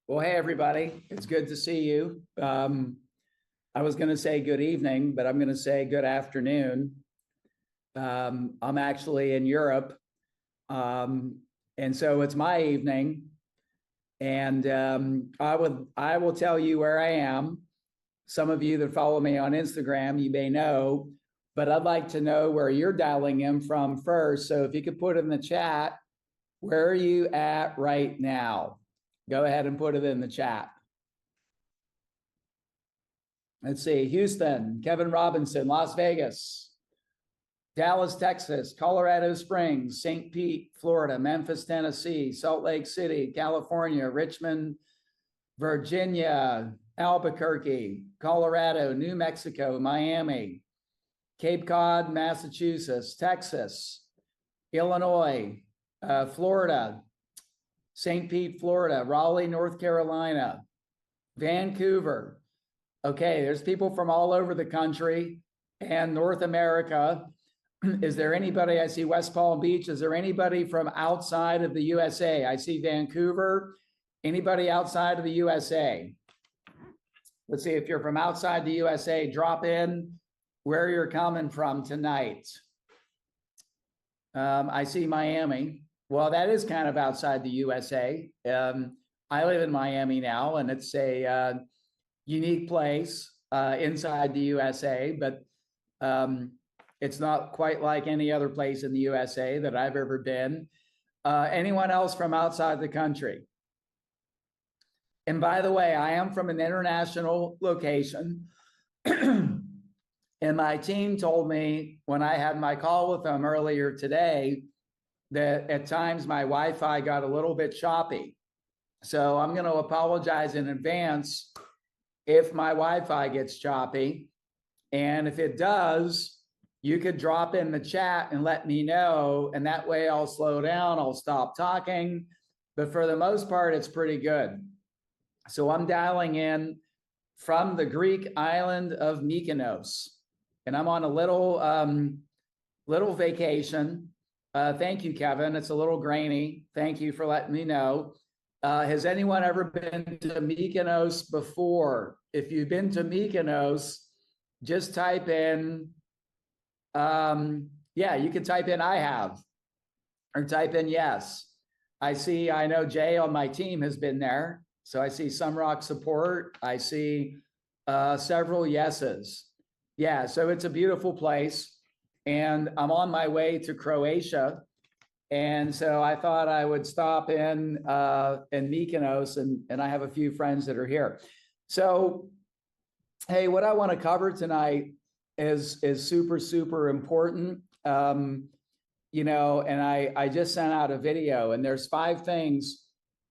Well, hey, everybody. It's good to see you. I was going to say good evening, but I'm going to say good afternoon. I'm actually in Europe. And so it's my evening. And I will tell you where I am. Some of you that follow me on Instagram, you may know, but I'd like to know where you're dialing in from first. So if you could put in the chat, where are you at right now? Go ahead and put it in the chat. Let's see, Houston, Kevin Robinson, Las Vegas, Dallas, Texas, Colorado Springs, St. Pete, Florida, Memphis, Tennessee, Salt Lake City, California, Richmond, Virginia, Albuquerque, Colorado, New Mexico, Miami, Cape Cod, Massachusetts, Texas, Illinois, Florida, St. Pete, Florida, Raleigh, North Carolina, Vancouver. Okay, there's people from all over the country and North America. Is there anybody? I see West Palm Beach. Is there anybody from outside of the USA? I see Vancouver. Anybody outside of the USA? Let's see, if you're from outside the USA, drop in where you're coming from tonight. I see Miami. Well, that is kind of outside the USA. I live in Miami now, and it's a unique place inside the USA, but it's not quite like any other place in the USA that I've ever been. Anyone else from outside the country? And by the way, I am from an international location. And my team told me when I had my call with them earlier today that at times my Wi-Fi got a little bit choppy. So I'm going to apologize in advance if my Wi-Fi gets choppy. And if it does, you could drop in the chat and let me know. And that way I'll slow down, I'll stop talking. But for the most part, it's pretty good. So I'm dialing in from the Greek island of Mykonos. And I'm on a little vacation. Thank you, Kevin. It's a little grainy. Thank you for letting me know. Has anyone ever been to Mykonos before? If you've been to Mykonos, just type in, yeah, you can type in I have, or type in yes. I know Jay on my team has been there. So I see Sumrok support. I see several yeses. Yeah, so it's a beautiful place. And I'm on my way to Croatia. And so I thought I would stop in Mykonos, and I have a few friends that are here. So, hey, what I want to cover tonight is super, super important. You know, and I just sent out a video, and there's 5 things.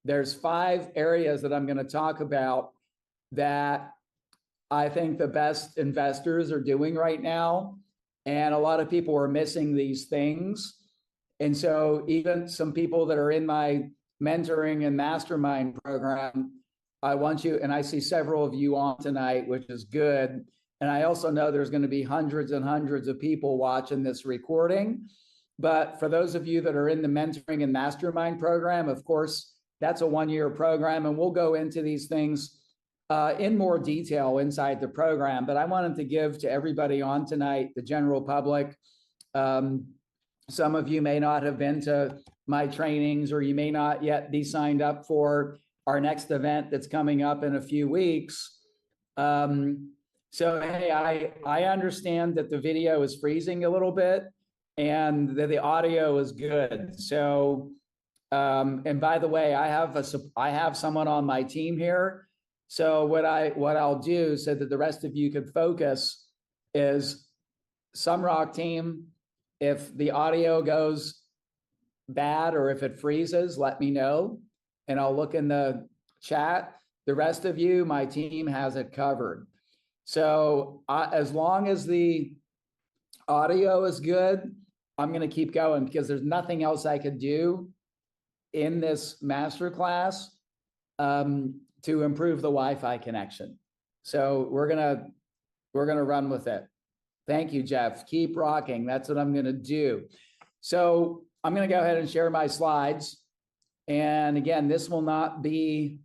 There's 5 areas that I'm going to talk about that I think the best investors are doing right now. And a lot of people are missing these things. And so even some people that are in my mentoring and mastermind program, I want you, and I see several of you on tonight, which is good. And I also know there's going to be hundreds and hundreds of people watching this recording. But for those of you that are in the mentoring and mastermind program, of course, that's a 1-year program. And we'll go into these things in more detail inside the program. But I wanted to give to everybody on tonight, the general public. Some of you may not have been to my trainings, or you may not yet be signed up for our next event that's coming up in a few weeks. So, hey, I understand that the video is freezing a little bit and that the audio is good. So, and by the way, I have someone on my team here. So what I'll do so that the rest of you could focus is, Sumrok team, if the audio goes bad or if it freezes, let me know and I'll look in the chat. The rest of you, my team has it covered. So as long as the audio is good, I'm going to keep going, because there's nothing else I could do in this masterclass to improve the Wi-Fi connection. So we're gonna run with it. Thank you, Jeff. Keep rocking. That's what I'm gonna do. So I'm gonna go ahead and share my slides. And again, this will not be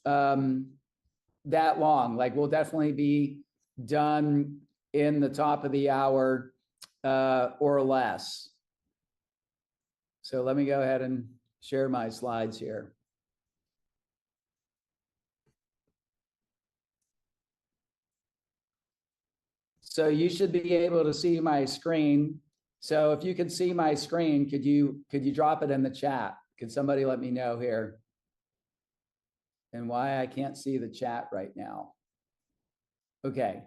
that long. Like we'll definitely be done in the top of the hour or less. So let me go ahead and share my slides here. So you should be able to see my screen. So if you can see my screen, could you drop it in the chat? Could somebody let me know here? And why I can't see the chat right now. Okay.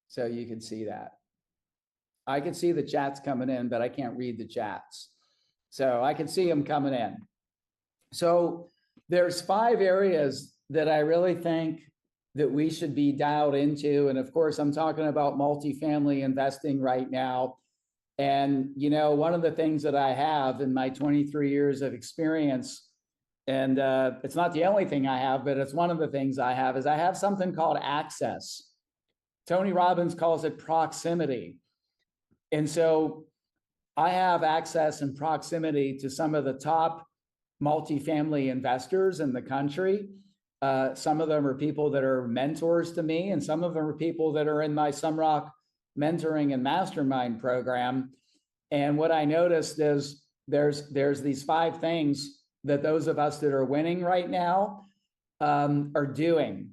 So you can see that. I can see the chats coming in, but I can't read the chats. So I can see them coming in. So there's 5 areas that I really think that we should be dialed into. And of course, I'm talking about multifamily investing right now. And, you know, one of the things that I have in my 23 years of experience, and it's not the only thing I have, but it's one of the things I have, is I have something called access. Tony Robbins calls it proximity. And so I have access and proximity to some of the top multifamily investors in the country. Some of them are people that are mentors to me, and some of them are people that are in my Sumrok mentoring and mastermind program. And what I noticed is there's these 5 things that those of us that are winning right now are doing.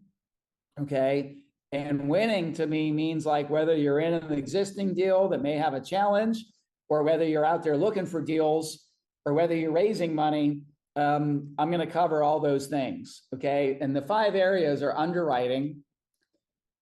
Okay. And winning to me means like whether you're in an existing deal that may have a challenge, or whether you're out there looking for deals, or whether you're raising money. I'm going to cover all those things. Okay. And the 5 areas are underwriting.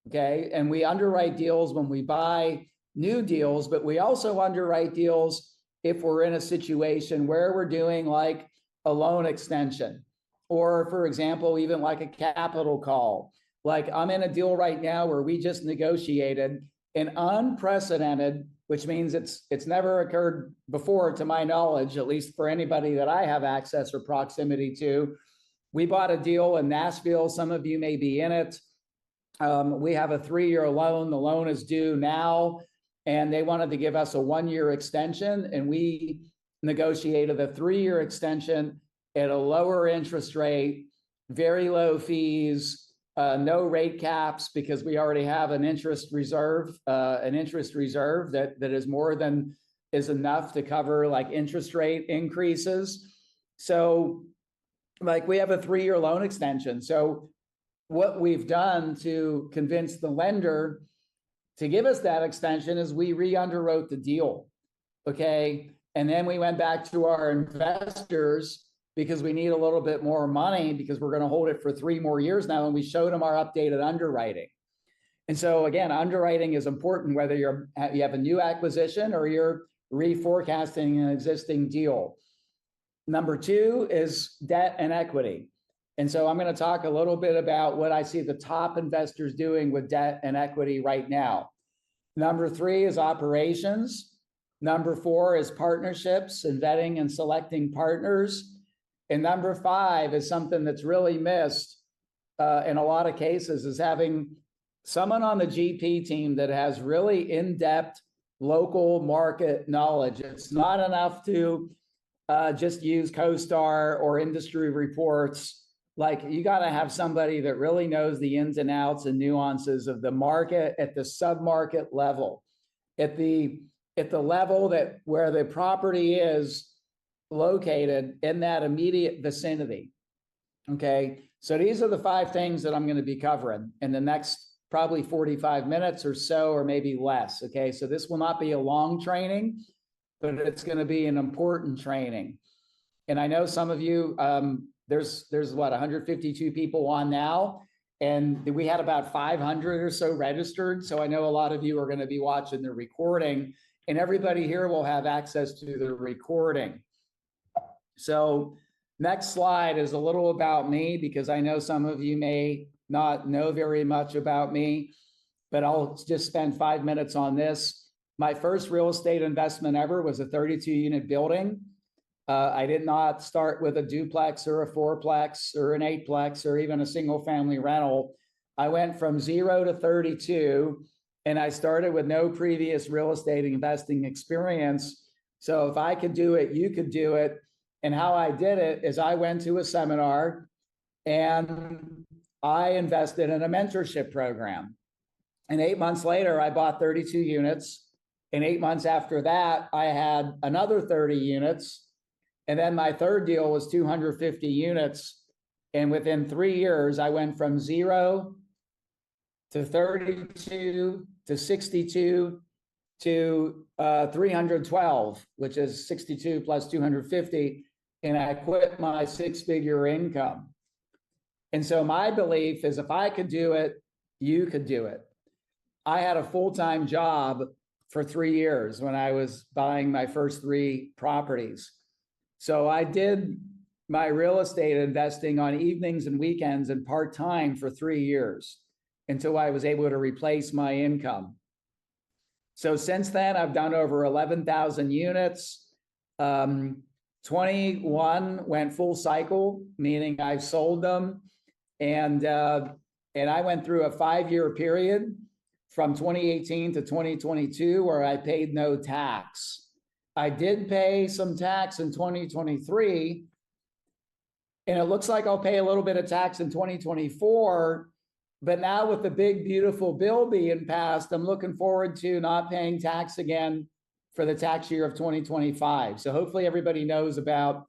Okay. And we underwrite deals when we buy new deals, but we also underwrite deals if we're in a situation where we're doing like a loan extension, or for example, even like a capital call. Like I'm in a deal right now where we just negotiated an unprecedented, which means it's never occurred before to my knowledge, at least for anybody that I have access or proximity to. We bought a deal in Nashville. Some of you may be in it. We have a 3-year loan. The loan is due now, and they wanted to give us a 1-year extension, and we negotiated a 3-year extension at a lower interest rate, very low fees, no rate caps, because we already have an interest reserve that is more than is enough to cover like interest rate increases. So like we have a 3-year loan extension. So what we've done to convince the lender to give us that extension is we re-underwrote the deal. Okay. And then we went back to our investors because we need a little bit more money because we're going to hold it for 3 more years now. And we showed them our updated underwriting. And so again, underwriting is important, whether you have a new acquisition or you're reforecasting an existing deal. Number 2 is debt and equity. And so I'm going to talk a little bit about what I see the top investors doing with debt and equity right now. Number 3 is operations. Number 4 is partnerships and vetting and selecting partners. And number 5 is something that's really missed in a lot of cases, is having someone on the GP team that has really in-depth local market knowledge. It's not enough to just use CoStar or industry reports. Like you got to have somebody that really knows the ins and outs and nuances of the market at the sub-market level, at the level that where the property is located in that immediate vicinity. Okay. So these are the 5 things that I'm going to be covering in the next probably 45 minutes or so, or maybe less. Okay. So this will not be a long training, but it's going to be an important training. And I know some of you, there's what, 152 people on now, and we had about 500 or so registered. So I know a lot of you are going to be watching the recording, and everybody here will have access to the recording. So next slide is a little about me, because I know some of you may not know very much about me, but I'll just spend 5 minutes on this. My first real estate investment ever was a 32-unit building. I did not start with a duplex or a 4-plex or an 8-plex or even a single family rental. I went from 0 to 32, and I started with no previous real estate investing experience. So if I could do it, you could do it. And how I did it is I went to a seminar, And I invested in a mentorship program. And 8 months later, I bought 32 units. And 8 months after that, I had another 30 units. And then my third deal was 250 units. And within 3 years, I went from 0 to 32 to 62 to 312, which is 62 plus 250. And I quit my 6-figure income. And so my belief is if I could do it, you could do it. I had a full-time job for 3 years when I was buying my first 3 properties. So I did my real estate investing on evenings and weekends and part-time for 3 years until I was able to replace my income. So since then, I've done over 11,000 units. 21 went full cycle, meaning I sold them. And I went through a 5-year period from 2018 to 2022 where I paid no tax. I did pay some tax in 2023, and it looks like I'll pay a little bit of tax in 2024. But now with the big, beautiful bill being passed, I'm looking forward to not paying tax again for the tax year of 2025. So hopefully everybody knows about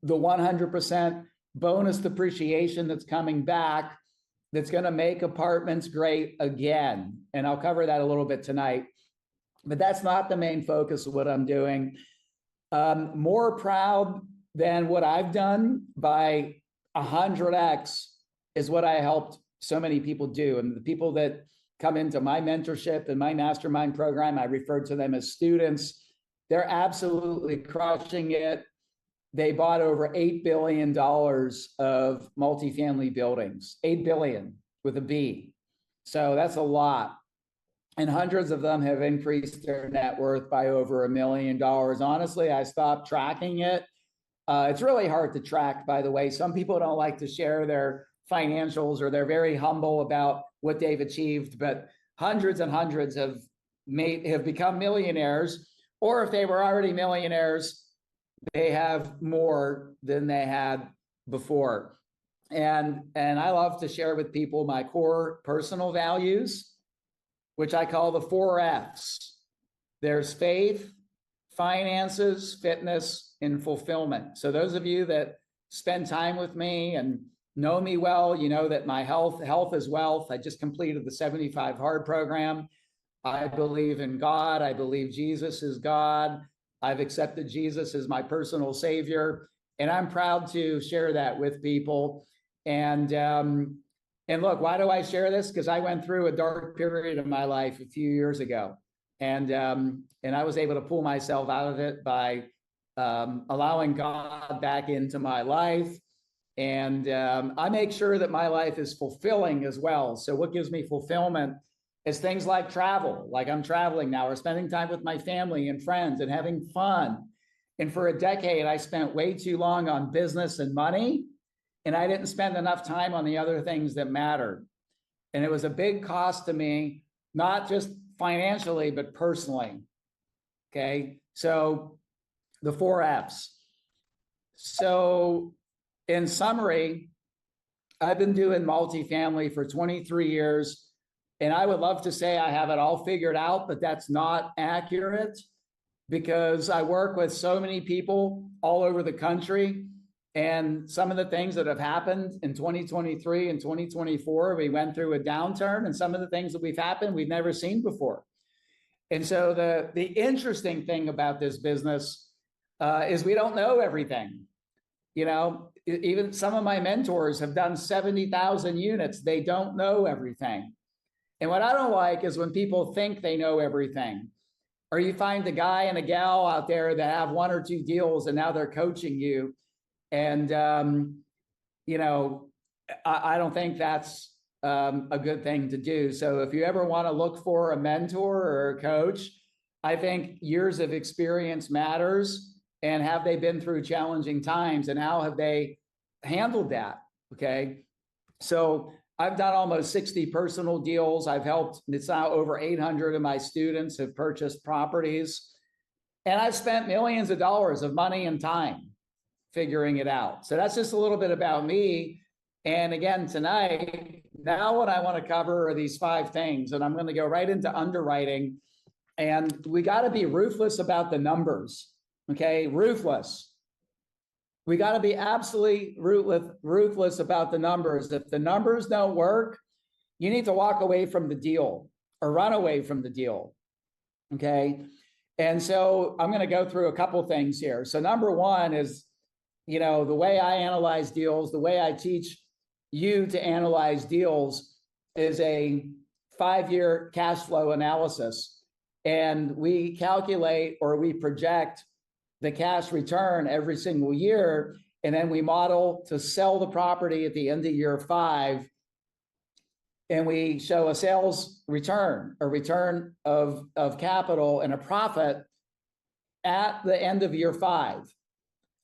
the 100% bonus depreciation that's coming back that's going to make apartments great again. And I'll cover that a little bit tonight. But that's not the main focus of what I'm doing. More proud than what I've done by 100x is what I helped so many people do. And the people that come into my mentorship and my mastermind program, I refer to them as students. They're absolutely crushing it. They bought over $8 billion of multifamily buildings, 8 billion with a B. So that's a lot. And hundreds of them have increased their net worth by over $1 million. Honestly, I stopped tracking it. It's really hard to track, by the way. Some people don't like to share their financials, or they're very humble about what they've achieved, but hundreds and hundreds have become millionaires, or if they were already millionaires, they have more than they had before. And I love to share with people my core personal values, which I call the 4 F's. There's faith, finances, fitness, and fulfillment. So those of you that spend time with me and know me well, you know that my health is wealth. I just completed the 75 Hard program. I believe in God. I believe Jesus is God. I've accepted Jesus as my personal savior, and I'm proud to share that with people. And look, why do I share this? Because I went through a dark period of my life a few years ago, and I was able to pull myself out of it by allowing God back into my life. And I make sure that my life is fulfilling as well. So what gives me fulfillment is things like travel, like I'm traveling now, or spending time with my family and friends and having fun. And for a decade, I spent way too long on business and money, and I didn't spend enough time on the other things that mattered. And it was a big cost to me, not just financially, but personally. Okay, so the 4 F's. So in summary, I've been doing multifamily for 23 years. And I would love to say I have it all figured out, but that's not accurate, because I work with so many people all over the country. And some of the things that have happened in 2023 and 2024, we went through a downturn, and some of the things that we've never seen before. And so the interesting thing about this business is we don't know everything. You know, even some of my mentors have done 70,000 units. They don't know everything. And what I don't like is when people think they know everything, or you find a guy and a gal out there that have 1 or 2 deals and now they're coaching you. And, you know, I don't think that's a good thing to do. So if you ever want to look for a mentor or a coach, I think years of experience matters. And have they been through challenging times, and how have they handled that? Okay. So I've done almost 60 personal deals. I've helped, it's now over 800 of my students have purchased properties. And I've spent millions of dollars of money and time figuring it out. So that's just a little bit about me. And again, tonight, now what I want to cover are these 5 things, and I'm going to go right into underwriting. And we got to be ruthless about the numbers, okay? Ruthless. We got to be absolutely ruthless about the numbers. If the numbers don't work, you need to walk away from the deal or run away from the deal, okay? And so I'm going to go through a couple things here. So number one is, the way I analyze deals, the way I teach you to analyze deals is a 5-year cash flow analysis. And we calculate or we project the cash return every single year. And then we model to sell the property at the end of year 5. And we show a sales return, a return of capital and a profit at the end of year 5.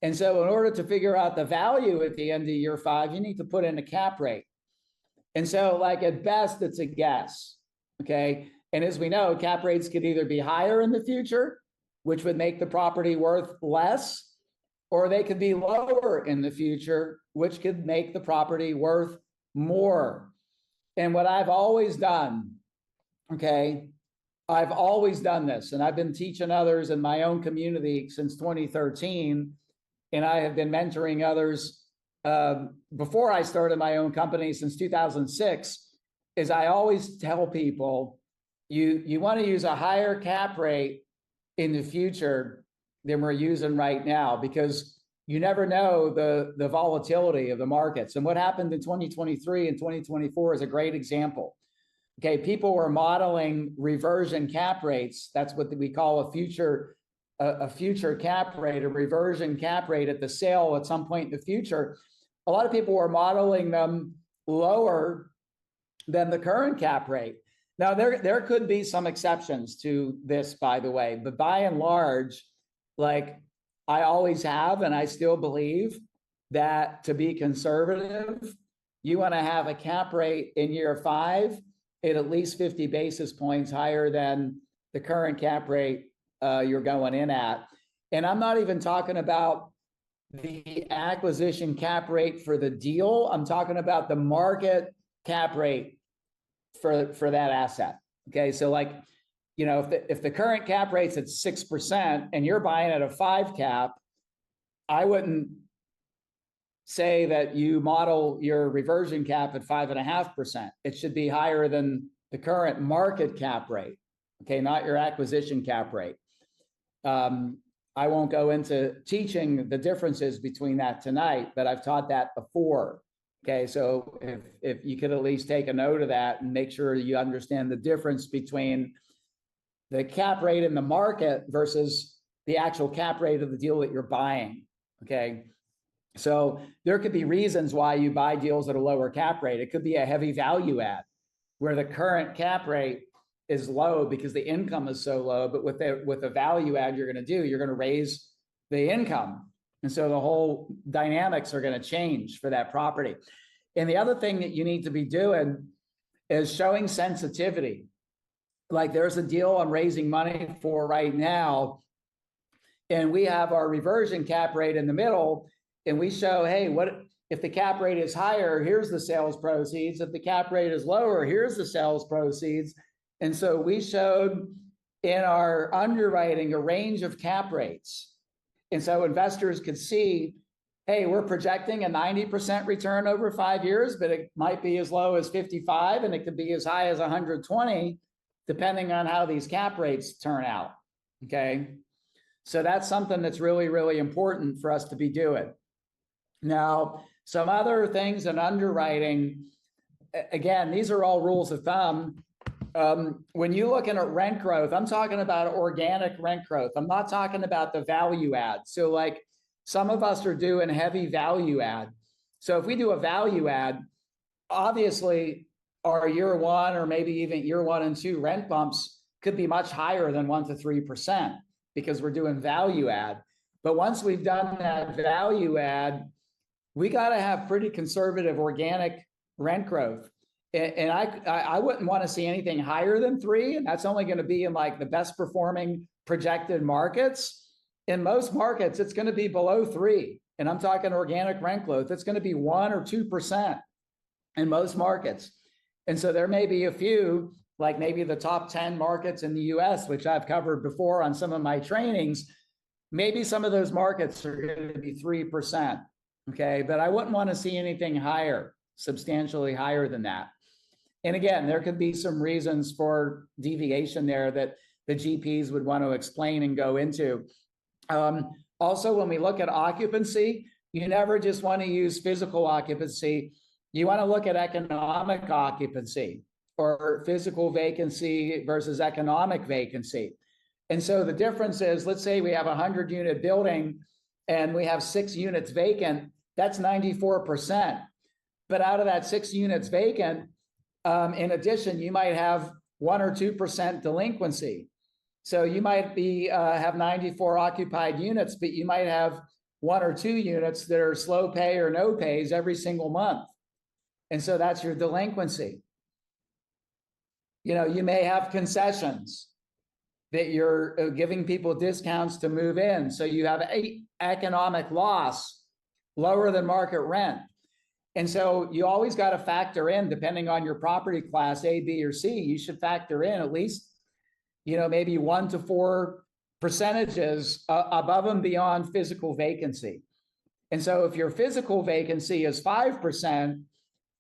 And so in order to figure out the value at the end of year 5, you need to put in a cap rate. And so like at best, it's a guess, okay? And as we know, cap rates could either be higher in the future, which would make the property worth less, or they could be lower in the future, which could make the property worth more. And what I've always done, okay, I've always done this, and I've been teaching others in my own community since 2013, and I have been mentoring others before I started my own company since 2006, is I always tell people, you want to use a higher cap rate in the future than we're using right now, because you never know the volatility of the markets. And what happened in 2023 and 2024 is a great example. Okay, people were modeling reversion cap rates. That's what we call a future cap rate, a reversion cap rate at the sale at some point in the future. A lot of people were modeling them lower than the current cap rate. Now, there could be some exceptions to this, by the way, but by and large, like I always have, and I still believe that to be conservative, you want to have a cap rate in year 5 at least 50 basis points higher than the current cap rate you're going in at. And I'm not even talking about the acquisition cap rate for the deal. I'm talking about the market cap rate for that asset. Okay, so like, if the current cap rate's at 6% and you're buying at a 5 cap, I wouldn't say that you model your reversion cap at 5.5%. It should be higher than the current market cap rate. Okay, not your acquisition cap rate. I won't go into teaching the differences between that tonight, but I've taught that before. Okay, so if you could at least take a note of that and make sure you understand the difference between the cap rate in the market versus the actual cap rate of the deal that you're buying, okay? So there could be reasons why you buy deals at a lower cap rate. It could be a heavy value add where the current cap rate is low because the income is so low, but with the value add you're going to do, you're going to raise the income. And so the whole dynamics are going to change for that property. And the other thing that you need to be doing is showing sensitivity. Like there's a deal I'm raising money for right now, and we have our reversion cap rate in the middle, and we show, hey, what if the cap rate is higher, here's the sales proceeds. If the cap rate is lower, here's the sales proceeds. And so we showed in our underwriting a range of cap rates. And so investors could see, hey, we're projecting a 90% return over 5 years, but it might be as low as 55, and it could be as high as 120, depending on how these cap rates turn out, okay? So that's something that's really, really important for us to be doing. Now, some other things in underwriting, again, these are all rules of thumb. When you're looking at rent growth, I'm talking about organic rent growth. I'm not talking about the value add. So like some of us are doing heavy value add. So if we do a value add, obviously our year 1 or maybe even year 1 and 2 rent bumps could be much higher than 1 to 3% because we're doing value add. But once we've done that value add, we got to have pretty conservative organic rent growth. And I wouldn't want to see anything higher than 3. And that's only going to be in like the best performing projected markets. In most markets, it's going to be below 3. And I'm talking organic rent growth. It's going to be 1 or 2%. in most markets. And so there may be a few, like maybe the top 10 markets in the US, which I've covered before on some of my trainings. Maybe some of those markets are going to be 3%. Okay. But I wouldn't want to see anything higher, substantially higher than that. And again, there could be some reasons for deviation there that the GPs would want to explain and go into. Also, when we look at occupancy, you never just want to use physical occupancy. You want to look at economic occupancy, or physical vacancy versus economic vacancy. And so the difference is, let's say we have a 100-unit building and we have 6 units vacant, that's 94%. But out of that 6 units vacant, in addition, you might have 1 or 2% delinquency. So you might be have 94 occupied units, but you might have 1 or 2 units that are slow pay or no pays every single month. And so that's your delinquency. You know, you may have concessions that you're giving people discounts to move in. So you have an economic loss lower than market rent. And so you always got to factor in, depending on your property class, A, B, or C, you should factor in at least, you know, maybe 1 to 4 percentages above and beyond physical vacancy. And so if your physical vacancy is 5%,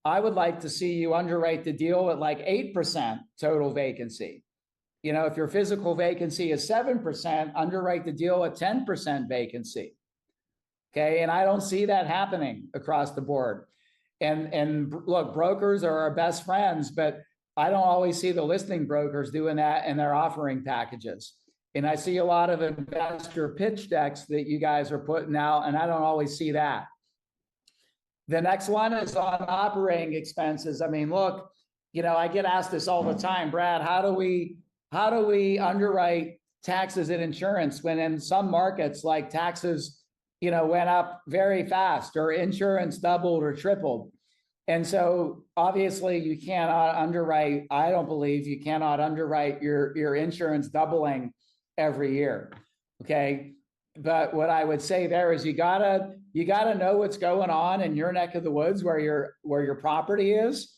I would like to see you underwrite the deal at like 8% total vacancy. You know, if your physical vacancy is 7%, underwrite the deal at 10% vacancy. Okay, and I don't see that happening across the board. And look, brokers are our best friends, but I don't always see the listing brokers doing that in their offering packages. And I see a lot of investor pitch decks that you guys are putting out, and I don't always see that. The next one is on operating expenses. I mean, look, you know, I get asked this all the time, Brad, how do we underwrite taxes and insurance when in some markets like taxes, you know, went up very fast, or insurance doubled or tripled? And so obviously you cannot underwrite, I don't believe you cannot underwrite your insurance doubling every year. Okay. But what I would say there is you gotta know what's going on in your neck of the woods where your property is.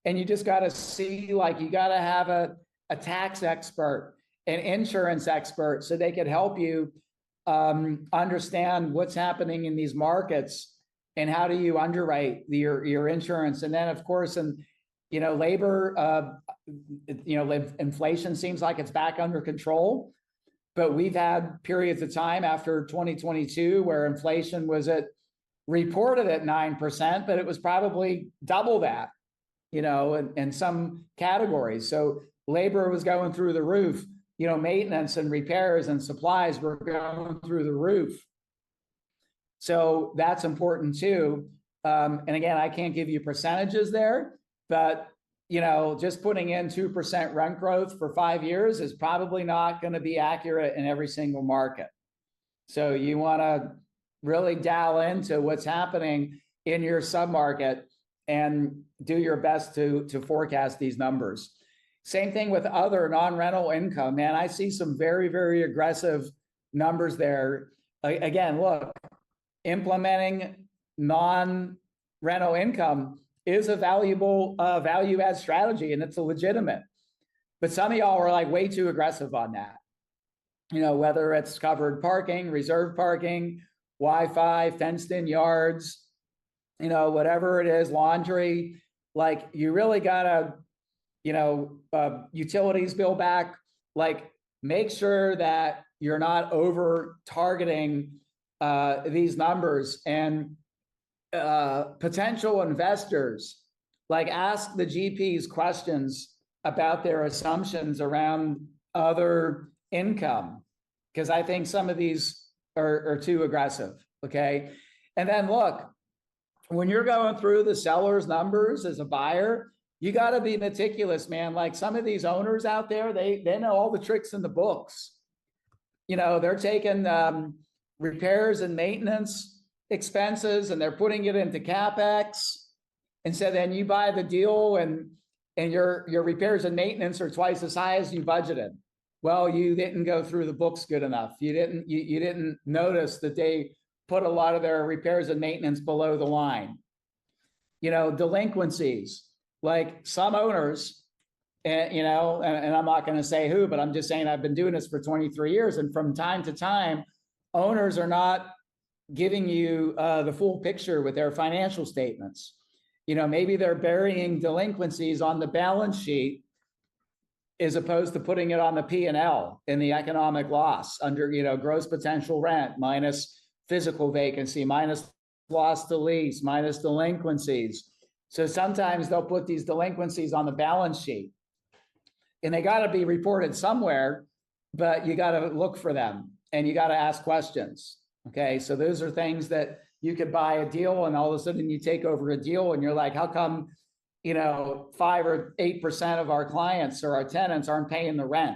And you just gotta see, like, you gotta have a tax expert, an insurance expert, so they could help you understand what's happening in these markets and how do you underwrite your insurance. And then of course, and you know, labor, you know, inflation seems like it's back under control, but we've had periods of time after 2022 where inflation was reported at 9%, but it was probably double that, you know, in some categories. So labor was going through the roof, you know, maintenance and repairs and supplies were going through the roof. So that's important too. And again, I can't give you percentages there, but you know, just putting in 2% rent growth for 5 years is probably not going to be accurate in every single market. So you want to really dial into what's happening in your submarket and do your best to forecast these numbers. Same thing with other non-rental income, man. I see some very, very aggressive numbers there. Again, look, implementing non-rental income is a valuable value add strategy, and it's a legitimate. But some of y'all are like way too aggressive on that. You know, whether it's covered parking, reserved parking, Wi-Fi, fenced in yards, you know, whatever it is, laundry, like you really gotta, you know, utilities bill back, like make sure that you're not over targeting these numbers. And potential investors, like, ask the GPs questions about their assumptions around other income, because I think some of these are too aggressive. Okay. And then look, when you're going through the seller's numbers as a buyer, you got to be meticulous, man. Like some of these owners out there, they know all the tricks in the books. You know, they're taking repairs and maintenance expenses and they're putting it into CapEx. And so then you buy the deal and your repairs and maintenance are twice as high as you budgeted. Well, you didn't go through the books good enough. You didn't notice that they put a lot of their repairs and maintenance below the line. delinquencies. Like some owners, and I'm not going to say who, but I'm just saying I've been doing this for 23 years. And from time to time, owners are not giving you the full picture with their financial statements. Maybe they're burying delinquencies on the balance sheet as opposed to putting it on the P&L in the economic loss under, gross potential rent minus physical vacancy, minus loss to lease, minus delinquencies. So sometimes they'll put these delinquencies on the balance sheet and they got to be reported somewhere, but you got to look for them and you got to ask questions. Okay. So those are things that you could buy a deal and all of a sudden you take over a deal and you're like, how come, 5 or 8% of our clients or our tenants aren't paying the rent?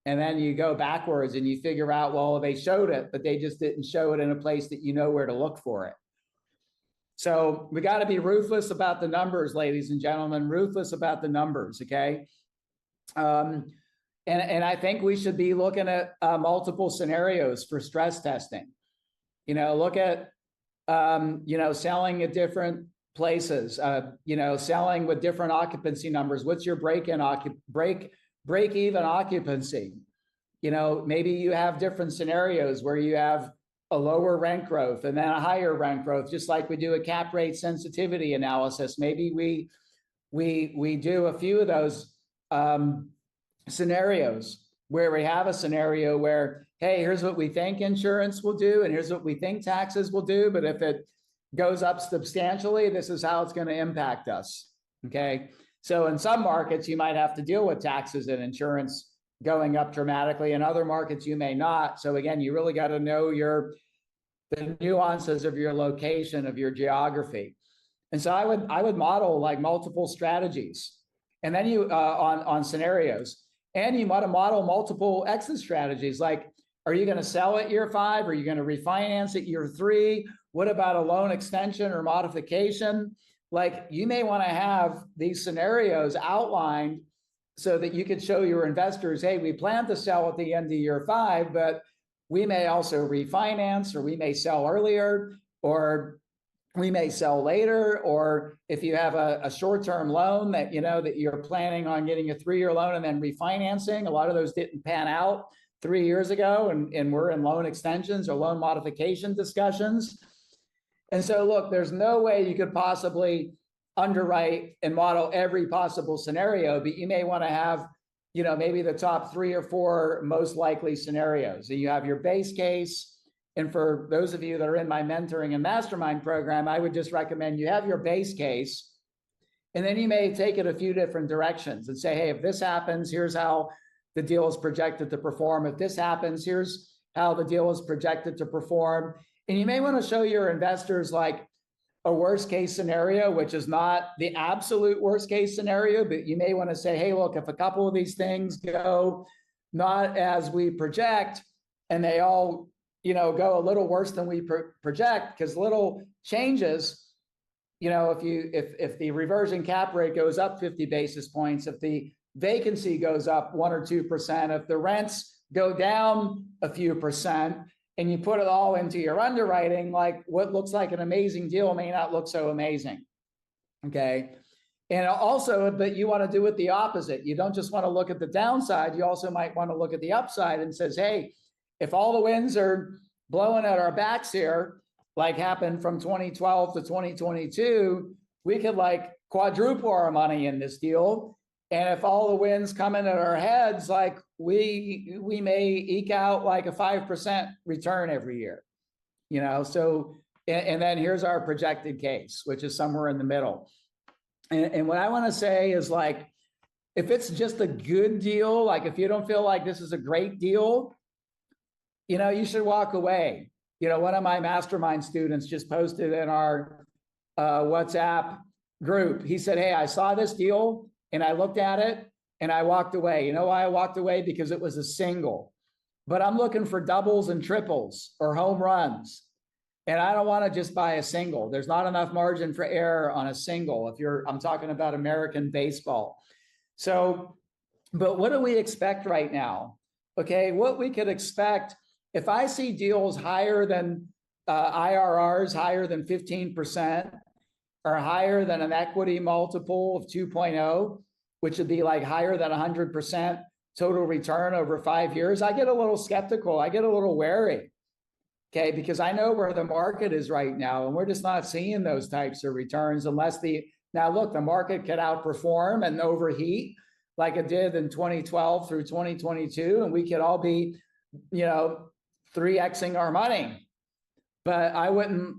And then you go backwards and you figure out, well, they showed it, but they just didn't show it in a place that you know where to look for it. So we got to be ruthless about the numbers, ladies and gentlemen, ruthless about the numbers. Okay. And I think we should be looking at multiple scenarios for stress testing. Look at, selling at different places, selling with different occupancy numbers. What's your break-even occupancy? Maybe you have different scenarios where you have a lower rent growth and then a higher rent growth, just like we do a cap rate sensitivity analysis. Maybe we do a few of those scenarios where we have a scenario where, hey, here's what we think insurance will do, and here's what we think taxes will do. But if it goes up substantially, this is how it's going to impact us. Okay. So in some markets, you might have to deal with taxes and insurance going up dramatically. In other markets, you may not. So again, you really got to know the nuances of your location, of your geography. And so I would model like multiple strategies, and then you on scenarios, and you want to model multiple exit strategies. Like, are you going to sell at year 5? Are you going to refinance at year 3? What about a loan extension or modification? Like, you may want to have these scenarios outlined so that you could show your investors, hey, we plan to sell at the end of year 5, but we may also refinance, or we may sell earlier, or we may sell later. Or if you have a short-term loan that that you're planning on getting a 3-year loan and then refinancing, a lot of those didn't pan out 3 years ago, and we're in loan extensions or loan modification discussions. And so look, there's no way you could possibly underwrite and model every possible scenario, but you may want to have, maybe the top 3 or 4 most likely scenarios. So you have your base case. And for those of you that are in my mentoring and mastermind program, I would just recommend you have your base case, and then you may take it a few different directions and say, hey, if this happens, here's how the deal is projected to perform. If this happens, here's how the deal is projected to perform. And you may want to show your investors like a worst case scenario, which is not the absolute worst case scenario, but you may want to say, hey, look, if a couple of these things go not as we project, and they all, go a little worse than we project, because little changes, if the reversion cap rate goes up 50 basis points, if the vacancy goes up 1 or 2%, if the rents go down a few percent, and you put it all into your underwriting, like what looks like an amazing deal may not look so amazing. Okay. And also, but you want to do it the opposite. You don't just want to look at the downside. You also might want to look at the upside and says, hey, if all the winds are blowing at our backs here, like happened from 2012 to 2022, we could like quadruple our money in this deal. And if all the winds come in at our heads, like we may eke out like a 5% return every year, so, and then here's our projected case, which is somewhere in the middle. And what I want to say is, like, if it's just a good deal, like if you don't feel like this is a great deal, you should walk away. One of my mastermind students just posted in our WhatsApp group. He said, hey, I saw this deal and I looked at it and I walked away. You know why I walked away? Because it was a single. But I'm looking for doubles and triples or home runs. And I don't want to just buy a single. There's not enough margin for error on a single. I'm talking about American baseball. So, but what do we expect right now? Okay, what we could expect, if I see deals higher than IRRs higher than 15%, are higher than an equity multiple of 2.0, which would be like higher than 100% total return over 5 years, I get a little skeptical. I get a little wary. Okay, because I know where the market is right now, and we're just not seeing those types of returns unless now look, the market could outperform and overheat like it did in 2012 through 2022, and we could all be, 3xing our money. But I wouldn't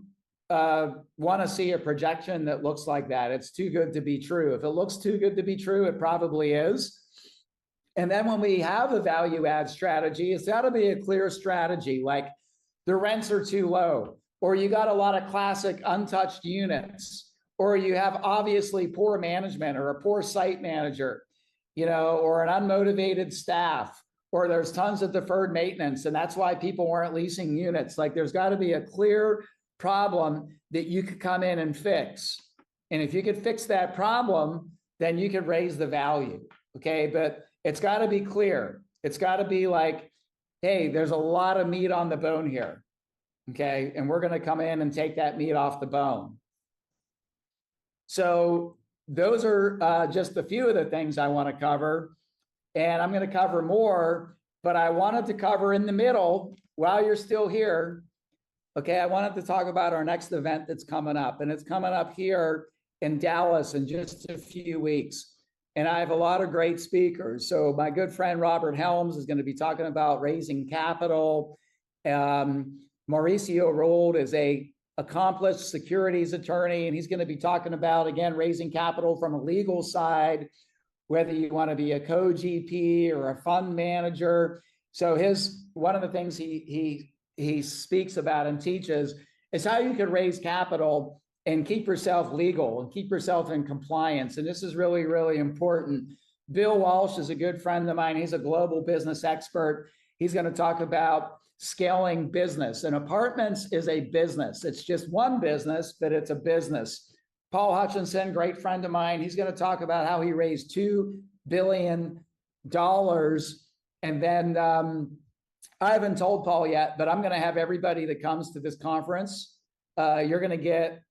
want to see a projection that looks like that. It's too good to be true. If it looks too good to be true, it probably is. And then when we have a value add strategy, it's got to be a clear strategy, like the rents are too low, or you got a lot of classic untouched units, or you have obviously poor management or a poor site manager, or an unmotivated staff, or there's tons of deferred maintenance, and that's why people weren't leasing units. Like there's got to be a clear problem that you could come in and fix. And if you could fix that problem, then you could raise the value. Okay, but it's got to be clear. It's got to be like, hey, there's a lot of meat on the bone here. Okay, and we're going to come in and take that meat off the bone. So those are just a few of the things I want to cover. And I'm going to cover more, but I wanted to cover in the middle while you're still here. Okay, I wanted to talk about our next event that's coming up, and it's coming up here in Dallas in just a few weeks. And I have a lot of great speakers. So my good friend Robert Helms is going to be talking about raising capital. Mauricio Rold is a accomplished securities attorney, and he's going to be talking about, again, raising capital from a legal side, whether you want to be a co-GP or a fund manager. So one of the things he speaks about and teaches is how you can raise capital and keep yourself legal and keep yourself in compliance. And this is really, really important. Bill Walsh is a good friend of mine. He's a global business expert. He's going to talk about scaling business. And apartments is a business. It's just one business, but it's a business. Paul Hutchinson, great friend of mine, he's going to talk about how he raised $2 billion. And then I haven't told Paul yet, but I'm going to have everybody that comes to this conference, you're going to get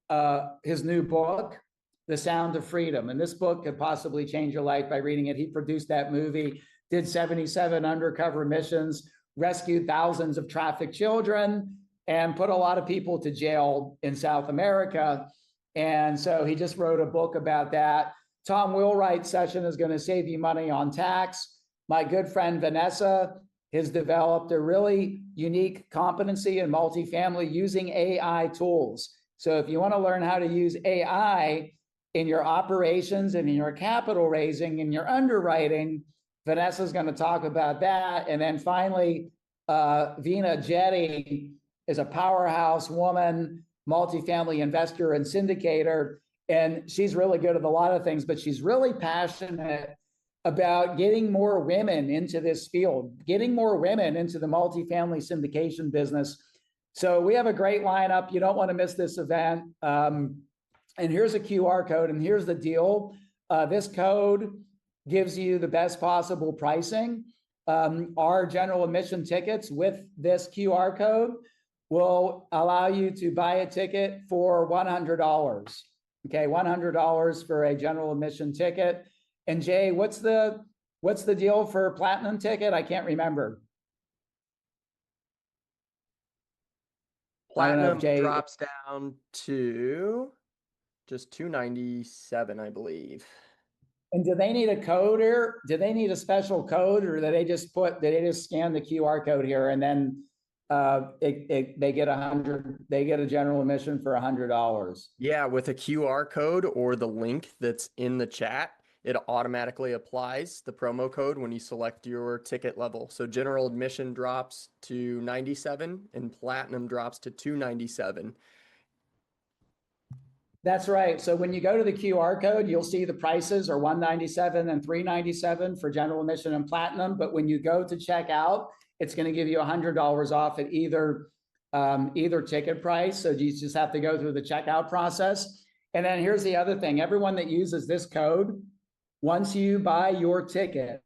his new book, The Sound of Freedom. And this book could possibly change your life by reading it. He produced that movie, did 77 undercover missions, rescued thousands of trafficked children, and put a lot of people to jail in South America. And so he just wrote a book about that. Tom Wheelwright's session is going to save you money on tax. My good friend Vanessa has developed a really unique competency in multifamily using AI tools. So if you want to learn how to use AI in your operations and in your capital raising and your underwriting, Vanessa's going to talk about that. And then finally, Vina Jetty is a powerhouse woman, multifamily investor and syndicator. And she's really good at a lot of things, but she's really passionate about getting more women into this field, getting more women into the multifamily syndication business. So we have a great lineup. You don't want to miss this event. And here's a QR code, and here's the deal. This code gives you the best possible pricing. Our general admission tickets with this QR code will allow you to buy a ticket for $100. Okay, $100 for a general admission ticket. And Jay, what's the deal for a platinum ticket? I can't remember. Platinum drops down to just $297, I believe. And do they need a code here? Do they need a special code, or do they just scan the QR code here and then they get a general admission for $100? Yeah, with a QR code or the link that's in the chat, it automatically applies the promo code when you select your ticket level. So general admission drops to $97 and platinum drops to $297. That's right. So when you go to the QR code, you'll see the prices are $197 and $397 for general admission and platinum. But when you go to check out, it's going to give you $100 off at either ticket price. So you just have to go through the checkout process. And then here's the other thing. Everyone that uses this code, once you buy your ticket,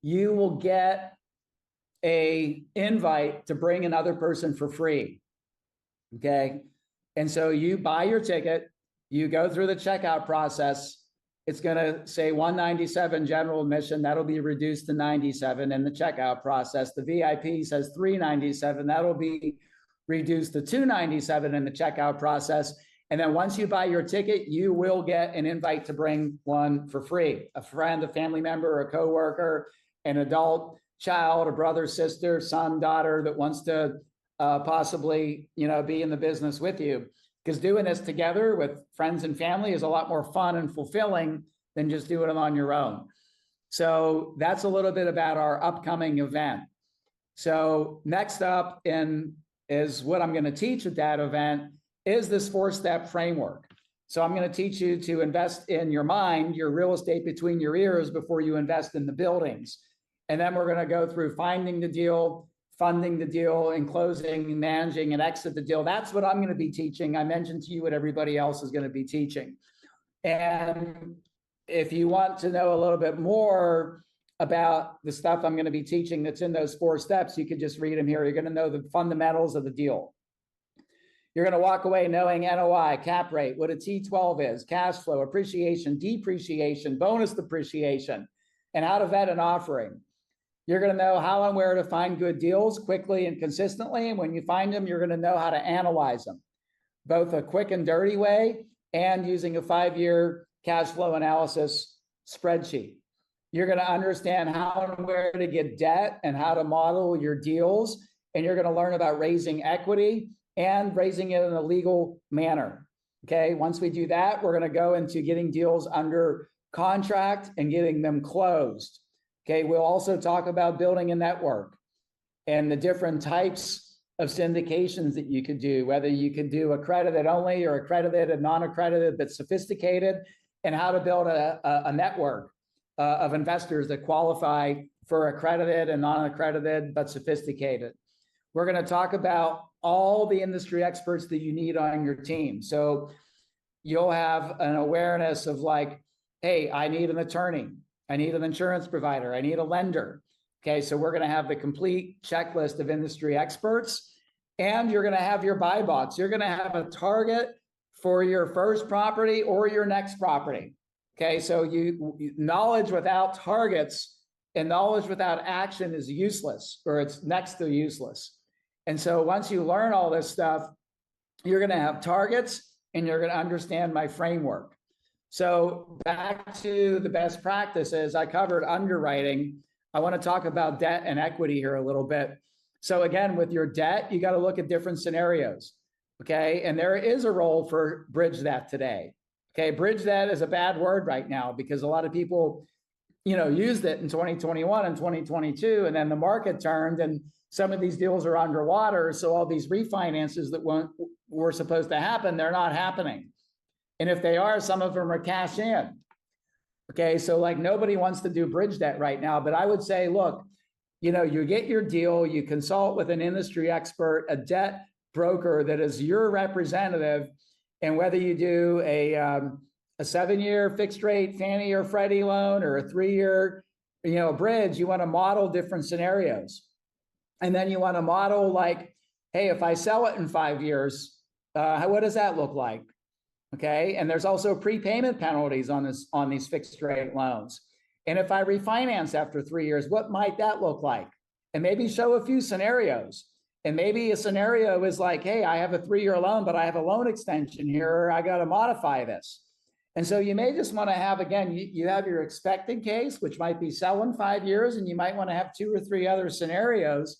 you will get an invite to bring another person for free. Okay. And so you buy your ticket, You go through the checkout process. It's going to say 197 general admission. That'll be reduced to 97 in the checkout process. The VIP says 397. That'll be reduced to 297 in the checkout process. And then once you buy your ticket, you will get an invite to bring one for free. A friend, a family member, a coworker, an adult, child, a brother, sister, son, daughter that wants to possibly, be in the business with you. Because doing this together with friends and family is a lot more fun and fulfilling than just doing it on your own. So that's a little bit about our upcoming event. So next up is what I'm going to teach at that event is this 4-step framework. So I'm going to teach you to invest in your mind, your real estate between your ears before you invest in the buildings. And then we're going to go through finding the deal, funding the deal, and closing, managing, and exit the deal. That's what I'm going to be teaching. I mentioned to you what everybody else is going to be teaching. And if you want to know a little bit more about the stuff I'm going to be teaching that's in those 4 steps, you could just read them here. You're going to know the fundamentals of the deal. You're going to walk away knowing NOI, cap rate, what a T12 is, cash flow, appreciation, depreciation, bonus depreciation, and how to vet an offering. You're going to know how and where to find good deals quickly and consistently. And when you find them, you're going to know how to analyze them, both a quick and dirty way and using a 5-year cash flow analysis spreadsheet. You're going to understand how and where to get debt and how to model your deals. And you're going to learn about raising equity and raising it in a legal manner. Okay. Once we do that, we're going to go into getting deals under contract and getting them closed. Okay. We'll also talk about building a network and the different types of syndications that you could do, whether you could do accredited only or accredited and non-accredited, but sophisticated, and how to build a network of investors that qualify for accredited and non-accredited, but sophisticated. We're going to talk about all the industry experts that you need on your team. So you'll have an awareness of like, hey, I need an attorney. I need an insurance provider. I need a lender. Okay, so we're going to have the complete checklist of industry experts, and you're going to have your buy box. You're going to have a target for your first property or your next property. Okay, so knowledge without targets and knowledge without action is useless, or it's next to useless. And so once you learn all this stuff, you're going to have targets and you're going to understand my framework. So back to the best practices, I covered underwriting. I want to talk about debt and equity here a little bit. So again, with your debt, you got to look at different scenarios. Okay. And there is a role for bridge debt today. Okay. Bridge debt is a bad word right now because a lot of people, used it in 2021 and 2022, and then the market turned and some of these deals are underwater. So all these refinances that were supposed to happen, they're not happening. And if they are, some of them are cash in. Okay. So like nobody wants to do bridge debt right now, but I would say, look, you get your deal, you consult with an industry expert, a debt broker that is your representative. And whether you do a 7-year fixed rate Fannie or Freddie loan or a 3-year, bridge, you want to model different scenarios. And then you want to model like, hey, if I sell it in 5 years, what does that look like? Okay. And there's also prepayment penalties on these fixed rate loans. And if I refinance after 3 years, what might that look like? And maybe show a few scenarios. And maybe a scenario is like, hey, I have a 3-year loan, but I have a loan extension here. I got to modify this. And so you may just want to have, again, you have your expected case, which might be sell in 5 years, and you might want to have 2 or 3 other scenarios.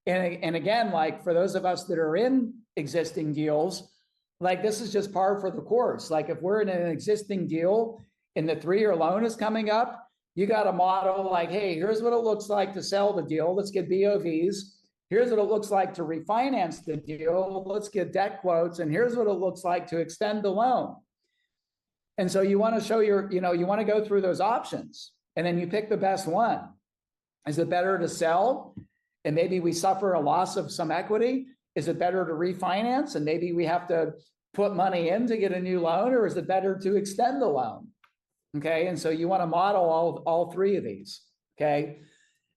And again, like for those of us that are in existing deals, like this is just par for the course. Like if we're in an existing deal and the 3-year loan is coming up, you got to model like, hey, here's what it looks like to sell the deal. Let's get BOVs. Here's what it looks like to refinance the deal. Let's get debt quotes. And here's what it looks like to extend the loan. And so you want to show you want to go through those options and then you pick the best one. Is it better to sell and maybe we suffer a loss of some equity? Is it better to refinance and maybe we have to put money in to get a new loan, or is it better to extend the loan? Okay. And so you want to model all 3 of these. Okay.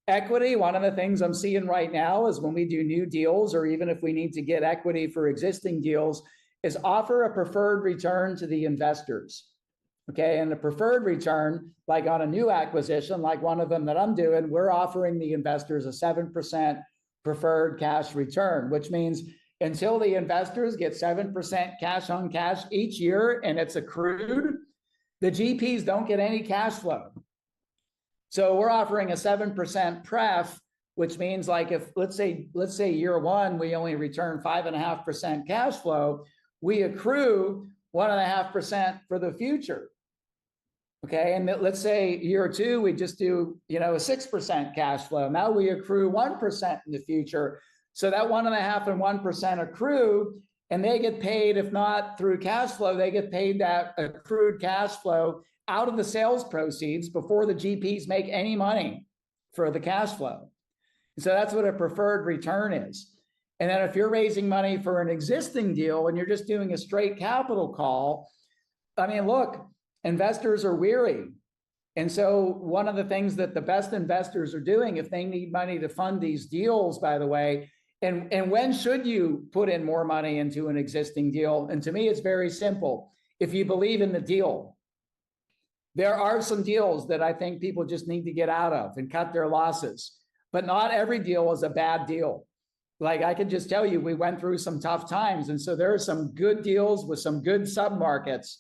Equity, one of the things I'm seeing right now is when we do new deals, or even if we need to get equity for existing deals, is offer a preferred return to the investors. Okay, and the preferred return, like on a new acquisition, like one of them that I'm doing, we're offering the investors a 7% preferred cash return, which means until the investors get 7% cash on cash each year and it's accrued, the GPs don't get any cash flow. So we're offering a 7% pref, which means like if let's say year one, we only return 5.5% cash flow, we accrue 1.5% for the future. Okay, and let's say year two, we just do, a 6% cash flow. Now we accrue 1% in the future. So that 1.5 and 1% accrue, and they get paid, if not through cash flow, they get paid that accrued cash flow out of the sales proceeds before the GPs make any money for the cash flow. So that's what a preferred return is. And then if you're raising money for an existing deal and you're just doing a straight capital call, I mean, look, investors are weary. And so one of the things that the best investors are doing, if they need money to fund these deals, by the way, and when should you put in more money into an existing deal? And to me, it's very simple. If you believe in the deal, there are some deals that I think people just need to get out of and cut their losses, but not every deal is a bad deal. Like I could just tell you, we went through some tough times. And so there are some good deals with some good submarkets.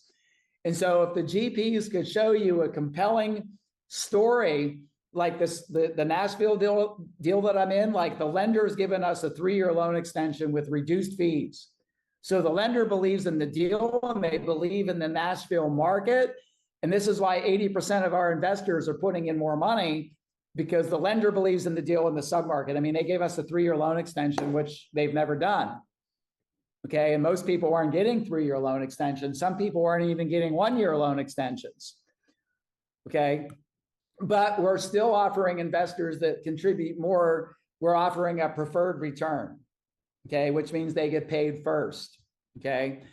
And so if the GPs could show you a compelling story like this, the Nashville deal that I'm in, like the lender's given us a 3-year loan extension with reduced fees. So the lender believes in the deal and they believe in the Nashville market. And this is why 80% of our investors are putting in more money, because the lender believes in the deal in the submarket. I mean, they gave us a 3-year loan extension, which they've never done. Okay, and most people aren't getting 3-year loan extensions. Some people aren't even getting 1-year loan extensions. Okay, but we're still offering investors that contribute more. We're offering a preferred return. Okay, which means they get paid first. Okay,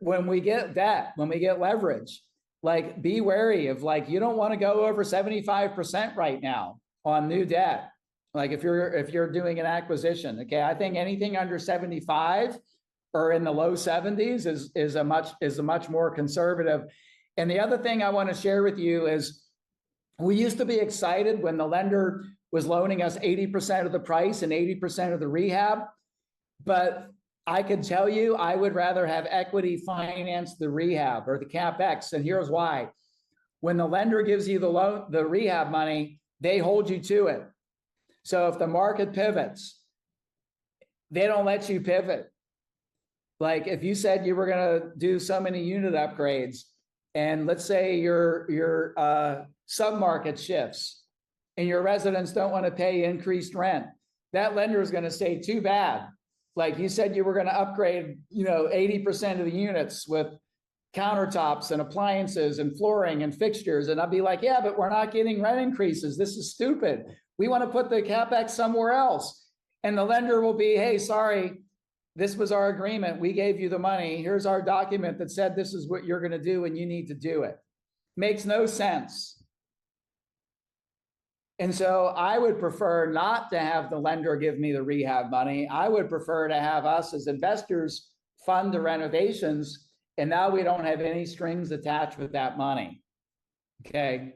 when we get debt, when we get leverage, like be wary of you don't want to go over 75% right now on new debt. Like if you're doing an acquisition, okay, I think anything under 75 or in the low 70s is a much more conservative. And the other thing I want to share with you is we used to be excited when the lender was loaning us 80% of the price and 80% of the rehab, but I could tell you I would rather have equity finance the rehab or the CapEx, and here's why. When the lender gives you the rehab money, they hold you to it. So if the market pivots, they don't let you pivot. Like if you said you were going to do so many unit upgrades, and let's say your submarket shifts and your residents don't want to pay increased rent, that lender is going to say, too bad. Like you said you were going to upgrade, 80% of the units with countertops and appliances and flooring and fixtures. And I'd be like, yeah, but we're not getting rent increases. This is stupid. We want to put the CapEx somewhere else. And the lender will be, hey, sorry, this was our agreement. We gave you the money. Here's our document that said this is what you're going to do and you need to do it. Makes no sense. And so I would prefer not to have the lender give me the rehab money. I would prefer to have us as investors fund the renovations. And now we don't have any strings attached with that money. Okay.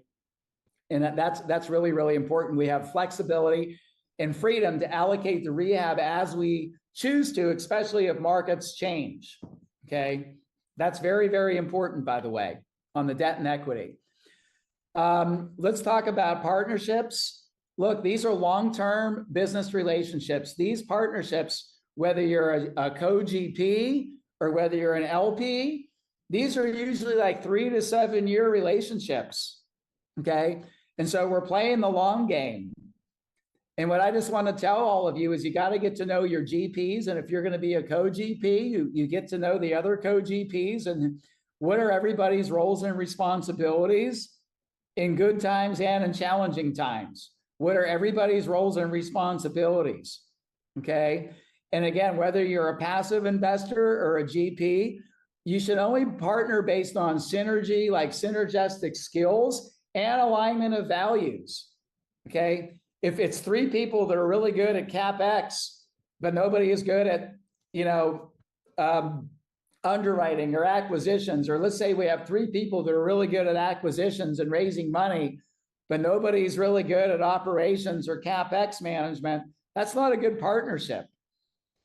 And that's really, really important. We have flexibility and freedom to allocate the rehab as we choose to, especially if markets change. Okay. That's very, very important, by the way, on the debt and equity. Let's talk about partnerships. Look, these are long-term business relationships. These partnerships, whether you're a co-GP or whether you're an LP, these are usually like 3 to 7 year relationships. Okay. And so we're playing the long game. And what I just want to tell all of you is you got to get to know your GPs. And if you're going to be a co-GP, you get to know the other co-GPs and what are everybody's roles and responsibilities in good times and in challenging times. What are everybody's roles and responsibilities? Okay. And again, whether you're a passive investor or a GP, you should only partner based on synergy, like synergistic skills and alignment of values. Okay. If it's 3 people that are really good at CapEx, but nobody is good at, underwriting or acquisitions, or let's say we have 3 people that are really good at acquisitions and raising money, but nobody's really good at operations or CapEx management, that's not a good partnership.